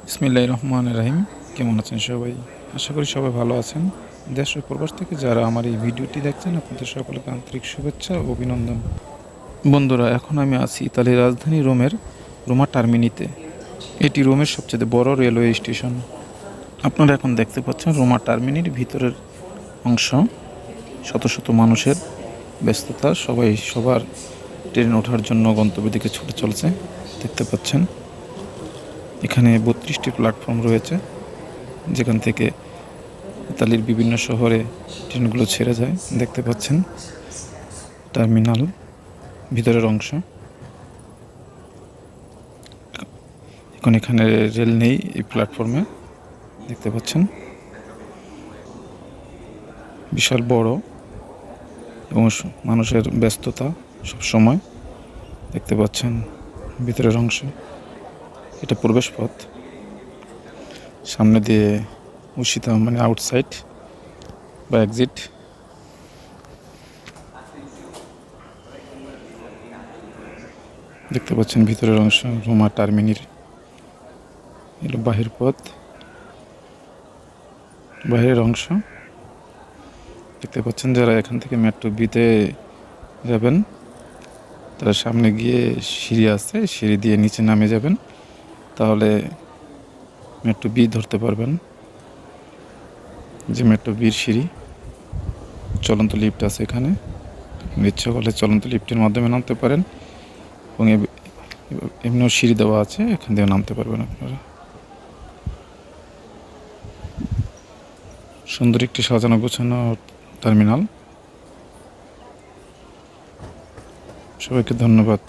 বিসমিল্লাহির রহমানির রহিম। কেমন আছেন সবাই? আশা করি সবাই ভালো আছেন। দেশ ও প্রবাস থেকে যারা আমার এই ভিডিওটি দেখছেন, আপনাদের সকলকে আন্তরিক শুভেচ্ছা ও অভিনন্দন। বন্ধুরা, এখন আমি আছি ইতালির রাজধানী রোমা টার্মিনিতে। এটি রোমের সবচেয়ে বড় রেলওয়ে স্টেশন। আপনারা এখন দেখতে পাচ্ছেন রোমা টার্মিনির ভিতরের অংশ। শত শত মানুষের ব্যস্ততা, সবাই সবার ট্রেন ওঠার জন্য গন্তব্যের দিকে ছুটে চলছে। দেখতে পাচ্ছেন এখানে 32টি প্ল্যাটফর্ম রয়েছে, যেখান থেকে ইতালির বিভিন্ন শহরে ট্রেনগুলো ছেড়ে যায়। দেখতে পাচ্ছেন টার্মিনাল ভিতরের অংশ। এখন এখানে রেল নেই এই প্ল্যাটফর্মে। দেখতে পাচ্ছেন বিশাল বড় এবং মানুষের ব্যস্ততা সব সময়। দেখতে পাচ্ছেন ভিতরের অংশ, এটা প্রবেশ পথ। সামনে দিয়ে উষিতা মানে আউটসাইড বা এক্সিট। দেখতে পাচ্ছেন ভিতরের অংশ রোমা টার্মিনির। এলো বাহির পথ, বাহিরের অংশ। দেখতে পাচ্ছেন যারা এখান থেকে মেট্রো বিতে যাবেন, তারা সামনে গিয়ে সিঁড়ি আছে, সিঁড়ি দিয়ে নিচে নামে যাবেন, তাহলে মেট্রো বি ধরতে পারবেন। যে মেট্রো বির সিঁড়ি, চলন্ত লিফট আছে এখানে। ইচ্ছা করলে চলন্ত লিফটের মাধ্যমে নামতে পারেন, এবং এমনিও সিঁড়ি দেওয়া আছে, এখান থেকে নামতে পারবেন আপনারা। সুন্দর একটি সাজানো গোছানো টার্মিনাল। সবাইকে ধন্যবাদ।